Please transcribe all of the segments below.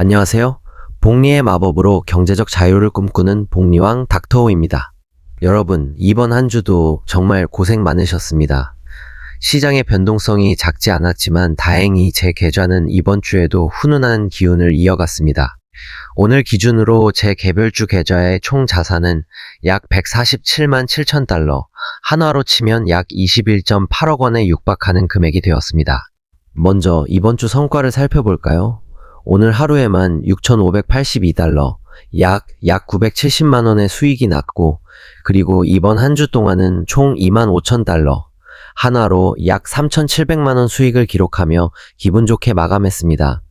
안녕하세요. 복리의 마법으로 경제적 자유를 꿈꾸는 복리왕 닥터호입니다. 여러분, 이번 한 주도 정말 고생 많으셨습니다. 시장의 변동성이 작지 않았지만 다행히 제 계좌는 이번 주에도 훈훈한 기운을 이어갔습니다. 오늘 기준으로 제 개별주 계좌의 총 자산은 약 147만 7천 달러, 한화로 치면 약 21.8억 원에 육박하는 금액이 되었습니다. 먼저 이번 주 성과를 살펴볼까요? 오늘 하루에만 6,582달러, 약 970만 원의 수익이 났고, 그리고 이번 한 주 동안은 총 2만 5천 달러, 한화로 약 3,700만 원 수익을 기록하며 기분 좋게 마감했습니다.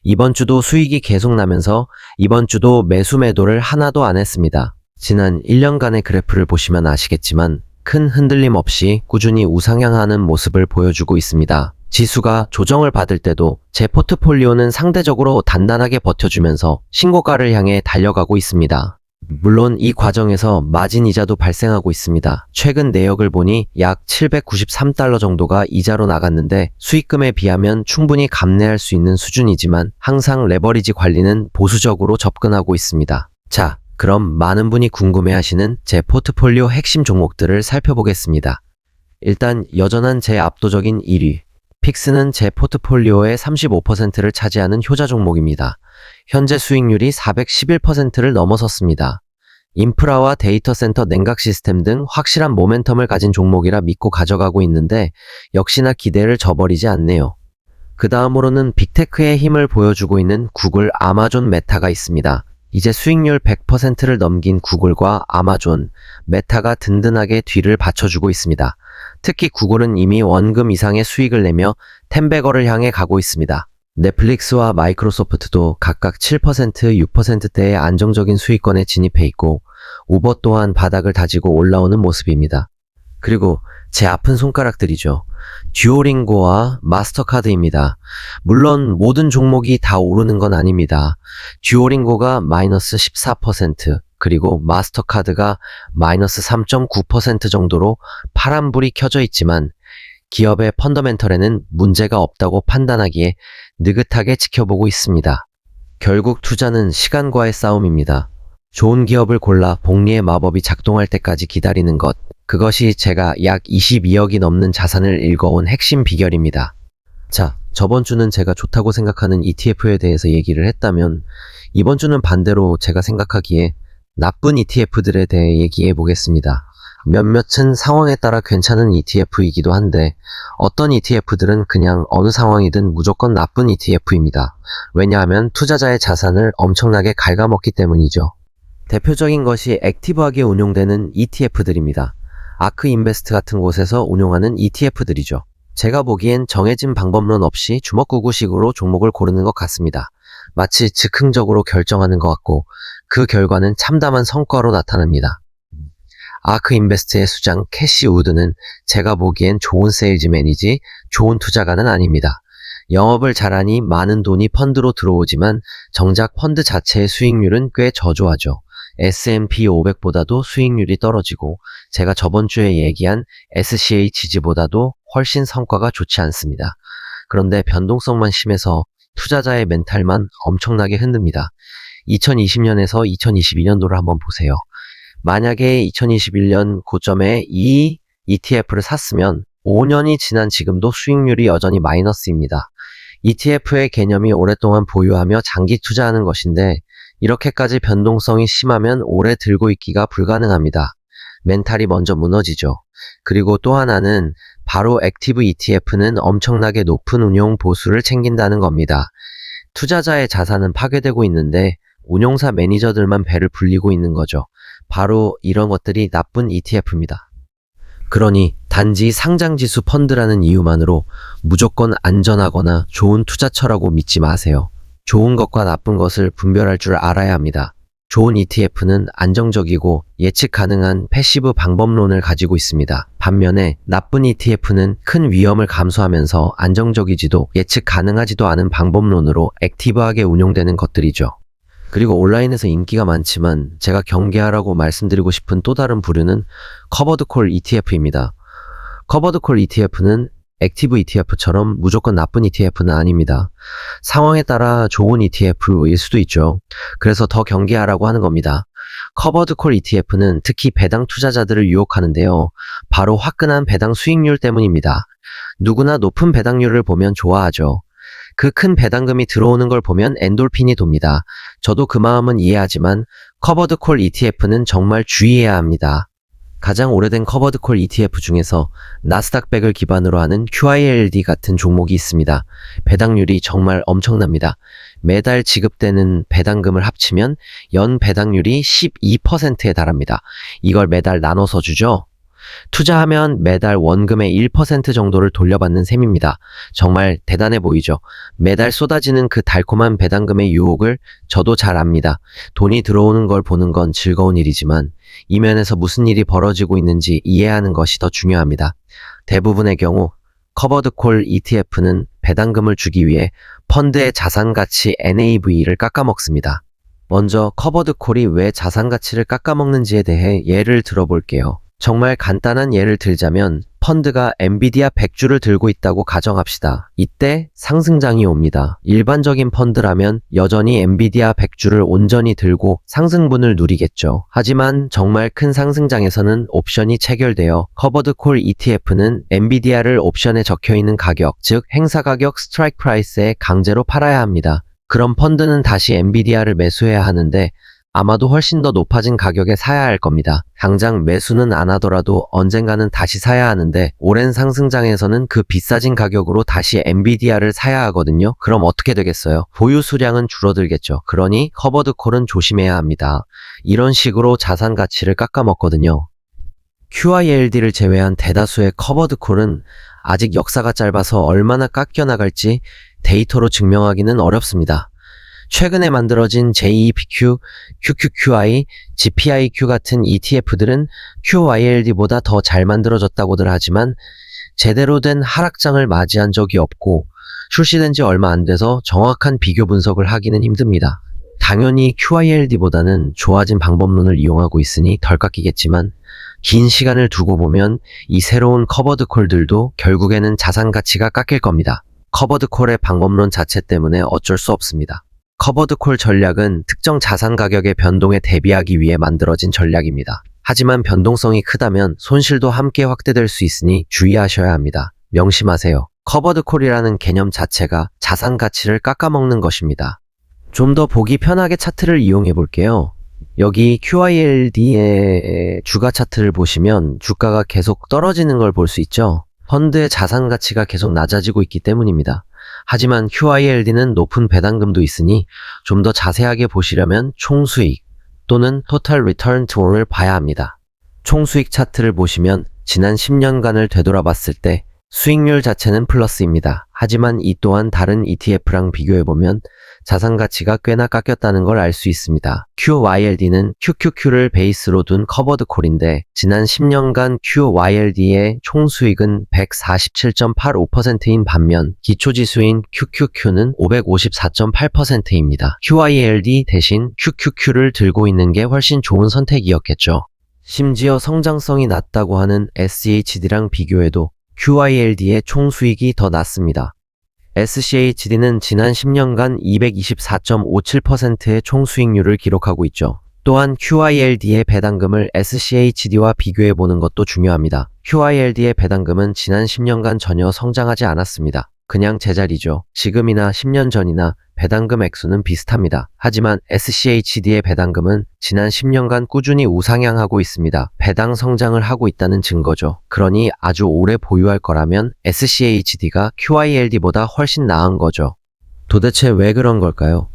이번 주도 수익이 계속 나면서 이번 주도 매수 매도를 하나도 안 했습니다. 지난 1년간의 그래프를 보시면 아시겠지만 큰 흔들림 없이 꾸준히 우상향하는 모습을 보여주고 있습니다. 지수가 조정을 받을 때도 제 포트폴리오는 상대적으로 단단하게 버텨주면서 신고가를 향해 달려가고 있습니다. 물론 이 과정에서 마진 이자도 발생하고 있습니다. 최근 내역을 보니 약 793달러 정도가 이자로 나갔는데 수익금에 비하면 충분히 감내할 수 있는 수준이지만 항상 레버리지 관리는 보수적으로 접근하고 있습니다. 자, 그럼 많은 분이 궁금해하시는 제 포트폴리오 핵심 종목들을 살펴보겠습니다. 일단 여전한 제 압도적인 1위. 픽스는 제 포트폴리오의 35%를 차지하는 효자 종목입니다. 현재 수익률이 411%를 넘어섰습니다. 인프라와 데이터 센터 냉각 시스템 등 확실한 모멘텀을 가진 종목이라 믿고 가져가고 있는데 역시나 기대를 저버리지 않네요. 그 다음으로는 빅테크의 힘을 보여주고 있는 구글, 아마존, 메타가 있습니다. 이제 수익률 100%를 넘긴 구글과 아마존, 메타가 든든하게 뒤를 받쳐주고 있습니다. 특히 구글은 이미 원금 이상의 수익을 내며 10배거를 향해 가고 있습니다. 넷플릭스와 마이크로소프트도 각각 7%, 6%대의 안정적인 수익권에 진입해 있고 우버 또한 바닥을 다지고 올라오는 모습입니다. 그리고 제 아픈 손가락들이죠. 듀오링고와 마스터카드입니다. 물론 모든 종목이 다 오르는 건 아닙니다. 듀오링고가 마이너스 14%, 그리고 마스터카드가 마이너스 3.9% 정도로 파란불이 켜져 있지만 기업의 펀더멘털에는 문제가 없다고 판단하기에 느긋하게 지켜보고 있습니다. 결국 투자는 시간과의 싸움입니다. 좋은 기업을 골라 복리의 마법이 작동할 때까지 기다리는 것, 그것이 제가 약 22억이 넘는 자산을 읽어온 핵심 비결입니다. 자, 저번 주는 제가 좋다고 생각하는 ETF에 대해서 얘기를 했다면 이번 주는 반대로 제가 생각하기에 나쁜 ETF들에 대해 얘기해 보겠습니다. 몇몇은 상황에 따라 괜찮은 ETF이기도 한데 어떤 ETF들은 그냥 어느 상황이든 무조건 나쁜 ETF입니다. 왜냐하면 투자자의 자산을 엄청나게 갉아먹기 때문이죠. 대표적인 것이 액티브하게 운용되는 ETF들입니다. 아크 인베스트 같은 곳에서 운용하는 ETF들이죠. 제가 보기엔 정해진 방법론 없이 주먹구구식으로 종목을 고르는 것 같습니다. 마치 즉흥적으로 결정하는 것 같고 그 결과는 참담한 성과로 나타납니다. 아크 인베스트의 수장 캐시 우드는 제가 보기엔 좋은 세일즈맨이지 좋은 투자가는 아닙니다. 영업을 잘하니 많은 돈이 펀드로 들어오지만 정작 펀드 자체의 수익률은 꽤 저조하죠. S&P 500보다도 수익률이 떨어지고 제가 저번 주에 얘기한 SCH지보다도 훨씬 성과가 좋지 않습니다. 그런데 변동성만 심해서 투자자의 멘탈만 엄청나게 흔듭니다. 2020년에서 2022년도를 한번 보세요. 만약에 2021년 고점에 이 ETF를 샀으면 5년이 지난 지금도 수익률이 여전히 마이너스입니다. ETF의 개념이 오랫동안 보유하며 장기 투자하는 것인데 이렇게까지 변동성이 심하면 오래 들고 있기가 불가능합니다. 멘탈이 먼저 무너지죠. 그리고 또 하나는 바로 액티브 ETF는 엄청나게 높은 운용 보수를 챙긴다는 겁니다. 투자자의 자산은 파괴되고 있는데 운용사 매니저들만 배를 불리고 있는 거죠. 바로 이런 것들이 나쁜 ETF입니다. 그러니 단지 상장지수 펀드라는 이유만으로 무조건 안전하거나 좋은 투자처라고 믿지 마세요. 좋은 것과 나쁜 것을 분별할 줄 알아야 합니다. 좋은 ETF는 안정적이고 예측 가능한 패시브 방법론을 가지고 있습니다. 반면에 나쁜 ETF는 큰 위험을 감수하면서 안정적이지도 예측 가능하지도 않은 방법론으로 액티브하게 운용되는 것들이죠. 그리고 온라인에서 인기가 많지만 제가 경계하라고 말씀드리고 싶은 또 다른 부류는 커버드콜 ETF입니다. 커버드콜 ETF는 액티브 ETF처럼 무조건 나쁜 ETF는 아닙니다. 상황에 따라 좋은 ETF일 수도 있죠. 그래서 더 경계하라고 하는 겁니다. 커버드 콜 ETF는 특히 배당 투자자들을 유혹하는데요. 바로 화끈한 배당 수익률 때문입니다. 누구나 높은 배당률을 보면 좋아하죠. 그 큰 배당금이 들어오는 걸 보면 엔돌핀이 돕니다. 저도 그 마음은 이해하지만 커버드 콜 ETF는 정말 주의해야 합니다. 가장 오래된 커버드 콜 ETF 중에서 나스닥100을 기반으로 하는 QILD 같은 종목이 있습니다. 배당률이 정말 엄청납니다. 매달 지급되는 배당금을 합치면 연 배당률이 12%에 달합니다. 이걸 매달 나눠서 주죠. 투자하면 매달 원금의 1% 정도를 돌려받는 셈입니다. 정말 대단해 보이죠? 매달 쏟아지는 그 달콤한 배당금의 유혹을 저도 잘 압니다. 돈이 들어오는 걸 보는 건 즐거운 일이지만 이면에서 무슨 일이 벌어지고 있는지 이해하는 것이 더 중요합니다. 대부분의 경우 커버드 콜 ETF는 배당금을 주기 위해 펀드의 자산가치 NAV를 깎아먹습니다. 먼저 커버드 콜이 왜 자산가치를 깎아먹는지에 대해 예를 들어볼게요. 정말 간단한 예를 들자면 펀드가 엔비디아 100주를 들고 있다고 가정합시다. 이때 상승장이 옵니다. 일반적인 펀드라면 여전히 엔비디아 100주를 온전히 들고 상승분을 누리겠죠. 하지만 정말 큰 상승장에서는 옵션이 체결되어 커버드 콜 ETF는 엔비디아를 옵션에 적혀있는 가격, 즉 행사 가격 스트라이크 프라이스에 강제로 팔아야 합니다. 그럼 펀드는 다시 엔비디아를 매수해야 하는데 아마도 훨씬 더 높아진 가격에 사야 할 겁니다. 당장 매수는 안 하더라도 언젠가는 다시 사야 하는데 오랜 상승장에서는 그 비싸진 가격으로 다시 엔비디아를 사야 하거든요. 그럼 어떻게 되겠어요? 보유 수량은 줄어들겠죠. 그러니 커버드 콜은 조심해야 합니다. 이런 식으로 자산 가치를 깎아먹거든요. QILD를 제외한 대다수의 커버드 콜은 아직 역사가 짧아서 얼마나 깎여나갈지 데이터로 증명하기는 어렵습니다. 최근에 만들어진 JEPQ, QQQI, GPIQ 같은 ETF들은 QYLD보다 더 잘 만들어졌다고들 하지만 제대로 된 하락장을 맞이한 적이 없고 출시된 지 얼마 안 돼서 정확한 비교 분석을 하기는 힘듭니다. 당연히 QYLD보다는 좋아진 방법론을 이용하고 있으니 덜 깎이겠지만 긴 시간을 두고 보면 이 새로운 커버드 콜들도 결국에는 자산 가치가 깎일 겁니다. 커버드 콜의 방법론 자체 때문에 어쩔 수 없습니다. 커버드 콜 전략은 특정 자산 가격의 변동에 대비하기 위해 만들어진 전략입니다. 하지만 변동성이 크다면 손실도 함께 확대될 수 있으니 주의하셔야 합니다. 명심하세요. 커버드 콜이라는 개념 자체가 자산 가치를 깎아먹는 것입니다. 좀 더 보기 편하게 차트를 이용해 볼게요. 여기 QILD의 주가 차트를 보시면 주가가 계속 떨어지는 걸 볼 수 있죠. 펀드의 자산 가치가 계속 낮아지고 있기 때문입니다. 하지만 QILD는 높은 배당금도 있으니 좀 더 자세하게 보시려면 총수익 또는 Total Return To를 봐야 합니다. 총수익 차트를 보시면 지난 10년간을 되돌아봤을 때 수익률 자체는 플러스입니다. 하지만 이 또한 다른 ETF랑 비교해보면 자산 가치가 꽤나 깎였다는 걸 알 수 있습니다. QYLD는 QQQ를 베이스로 둔 커버드 콜인데 지난 10년간 QYLD의 총수익은 147.85%인 반면 기초지수인 QQQ는 554.8%입니다. QYLD 대신 QQQ를 들고 있는 게 훨씬 좋은 선택이었겠죠. 심지어 성장성이 낮다고 하는 SCHD랑 비교해도 QILD의 총수익이 더 낮습니다. SCHD는 지난 10년간 224.57%의 총수익률을 기록하고 있죠. 또한 QILD의 배당금을 SCHD와 비교해보는 것도 중요합니다. QILD의 배당금은 지난 10년간 전혀 성장하지 않았습니다. 그냥 제자리죠. 지금이나 10년 전이나 배당금 액수는 비슷합니다. 하지만 SCHD의 배당금은 지난 10년간 꾸준히 우상향하고 있습니다. 배당 성장을 하고 있다는 증거죠. 그러니 아주 오래 보유할 거라면 SCHD가 QILD보다 훨씬 나은 거죠. 도대체 왜 그런 걸까요?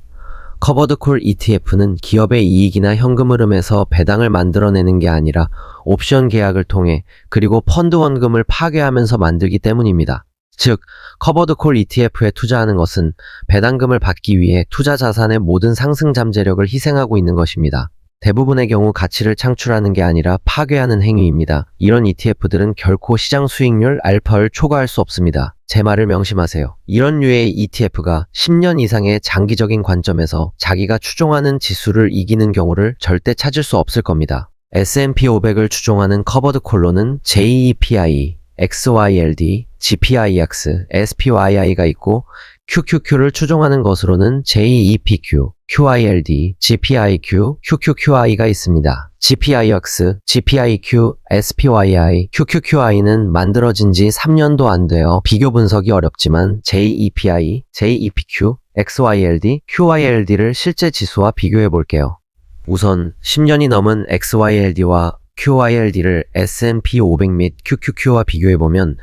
커버드 콜 ETF는 기업의 이익이나 현금 흐름에서 배당을 만들어내는 게 아니라 옵션 계약을 통해 그리고 펀드 원금을 파괴하면서 만들기 때문입니다. 즉, 커버드 콜 ETF에 투자하는 것은 배당금을 받기 위해 투자 자산의 모든 상승 잠재력을 희생하고 있는 것입니다. 대부분의 경우 가치를 창출하는 게 아니라 파괴하는 행위입니다. 이런 ETF들은 결코 시장 수익률 알파를 초과할 수 없습니다. 제 말을 명심하세요. 이런 류의 ETF가 10년 이상의 장기적인 관점에서 자기가 추종하는 지수를 이기는 경우를 절대 찾을 수 없을 겁니다. S&P 500을 추종하는 커버드 콜로는 JEPI, XYLD, GPIX, SPYI가 있고 QQQ를 추종하는 것으로는 JEPQ, QILD, GPIQ, QQQI가 있습니다. GPIX, GPIQ, SPYI, QQQI는 만들어진 지 3년도 안 되어 비교 분석이 어렵지만 JEPI, JEPQ, XYLD, QYLD를 실제 지수와 비교해 볼게요. 우선 10년이 넘은 XYLD와 QYLD를 S&P 500 및 QQQ와 비교해보면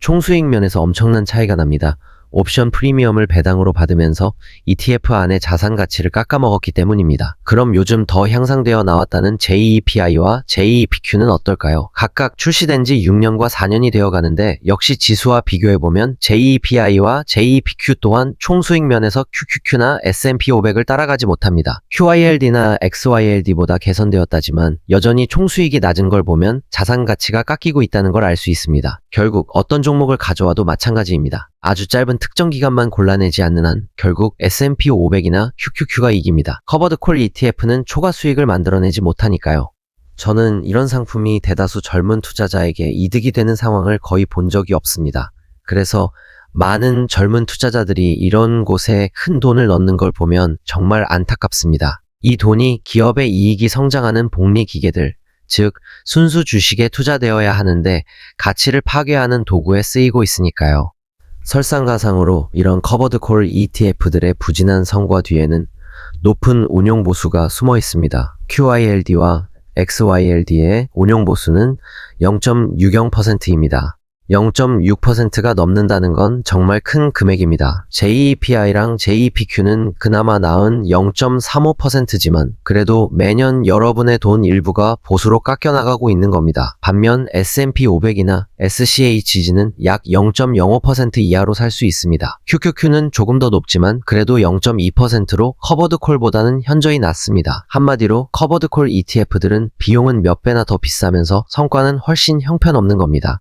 총수익 면에서 엄청난 차이가 납니다. 옵션 프리미엄을 배당으로 받으면서 ETF 안에 자산 가치를 깎아먹었기 때문입니다. 그럼 요즘 더 향상되어 나왔다는 JEPI와 JEPQ는 어떨까요? 각각 출시된 지 6년과 4년이 되어 가는데 역시 지수와 비교해보면 JEPI와 JEPQ 또한 총수익 면에서 QQQ나 S&P 500을 따라가지 못합니다. QYLD나 XYLD보다 개선되었다지만 여전히 총수익이 낮은 걸 보면 자산 가치가 깎이고 있다는 걸 알 수 있습니다. 결국 어떤 종목을 가져와도 마찬가지입니다. 아주 짧은 특정 기간만 골라내지 않는 한 결국 S&P 500이나 QQQ가 이깁니다. 커버드 콜 ETF는 초과 수익을 만들어내지 못하니까요. 저는 이런 상품이 대다수 젊은 투자자에게 이득이 되는 상황을 거의 본 적이 없습니다. 그래서 많은 젊은 투자자들이 이런 곳에 큰 돈을 넣는 걸 보면 정말 안타깝습니다. 이 돈이 기업의 이익이 성장하는 복리 기계들, 즉 순수 주식에 투자되어야 하는데 가치를 파괴하는 도구에 쓰이고 있으니까요. 설상가상으로 이런 커버드 콜 ETF들의 부진한 성과 뒤에는 높은 운용 보수가 숨어 있습니다. QYLD와 XYLD의 운용 보수는 0.60%입니다. 0.6%가 넘는다는 건 정말 큰 금액입니다. JEPI랑 JEPQ는 그나마 나은 0.35%지만 그래도 매년 여러분의 돈 일부가 보수로 깎여나가고 있는 겁니다. 반면 S&P 500이나 SCHG는 약 0.05% 이하로 살 수 있습니다. QQQ는 조금 더 높지만 그래도 0.2%로 커버드 콜보다는 현저히 낮습니다. 한마디로 커버드 콜 ETF들은 비용은 몇 배나 더 비싸면서 성과는 훨씬 형편없는 겁니다.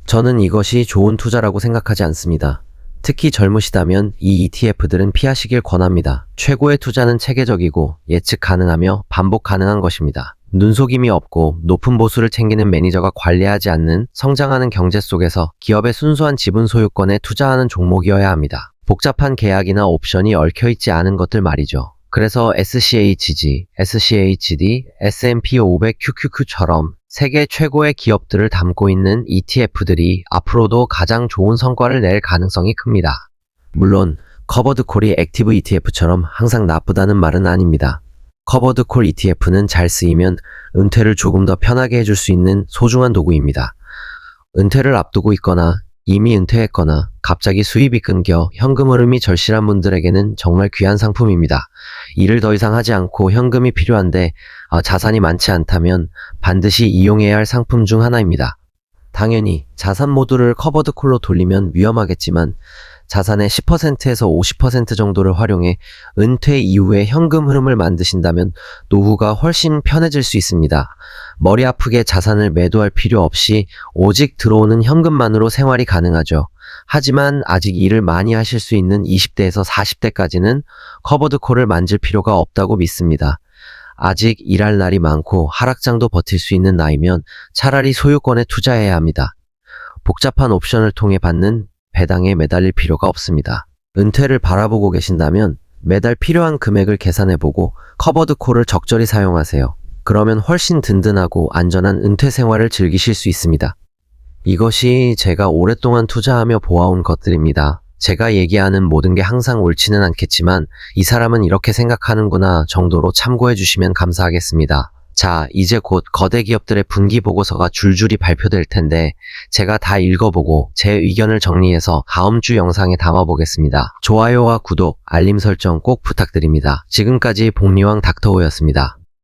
저는 이것이 좋은 투자라고 생각하지 않습니다. 특히 젊으시다면 이 ETF들은 피하시길 권합니다. 최고의 투자는 체계적이고 예측 가능하며 반복 가능한 것입니다. 눈속임이 없고 높은 보수를 챙기는 매니저가 관리하지 않는 성장하는 경제 속에서 기업의 순수한 지분 소유권에 투자하는 종목이어야 합니다. 복잡한 계약이나 옵션이 얽혀있지 않은 것들 말이죠. 그래서 SCHG, SCHD, S&P 500 QQQ처럼 세계 최고의 기업들을 담고 있는 ETF들이 앞으로도 가장 좋은 성과를 낼 가능성이 큽니다. 물론 커버드 콜이 액티브 ETF처럼 항상 나쁘다는 말은 아닙니다. 커버드 콜 ETF는 잘 쓰이면 은퇴를 조금 더 편하게 해줄 수 있는 소중한 도구입니다. 은퇴를 앞두고 있거나 이미 은퇴했거나 갑자기 수입이 끊겨 현금 흐름이 절실한 분들에게는 정말 귀한 상품입니다. 일을 더 이상 하지 않고 현금이 필요한데 자산이 많지 않다면 반드시 이용해야 할 상품 중 하나입니다. 당연히 자산 모두를 커버드 콜로 돌리면 위험하겠지만 자산의 10%에서 50% 정도를 활용해 은퇴 이후에 현금 흐름을 만드신다면 노후가 훨씬 편해질 수 있습니다. 머리 아프게 자산을 매도할 필요 없이 오직 들어오는 현금만으로 생활이 가능하죠. 하지만 아직 일을 많이 하실 수 있는 20대에서 40대까지는 커버드 콜을 만질 필요가 없다고 믿습니다. 아직 일할 날이 많고 하락장도 버틸 수 있는 나이면 차라리 소유권에 투자해야 합니다. 복잡한 옵션을 통해 받는 배당에 매달릴 필요가 없습니다. 은퇴를 바라보고 계신다면 매달 필요한 금액을 계산해보고 커버드 콜을 적절히 사용하세요. 그러면 훨씬 든든하고 안전한 은퇴 생활을 즐기실 수 있습니다. 이것이 제가 오랫동안 투자하며 보아온 것들입니다. 제가 얘기하는 모든 게 항상 옳지는 않겠지만 이 사람은 이렇게 생각하는구나 정도로 참고해 주시면 감사하겠습니다. 자, 이제 곧 거대 기업들의 분기 보고서가 줄줄이 발표될 텐데 제가 다 읽어보고 제 의견을 정리해서 다음 주 영상에 담아보겠습니다. 좋아요와 구독, 알림 설정 꼭 부탁드립니다. 지금까지 복리왕 닥터호였습니다.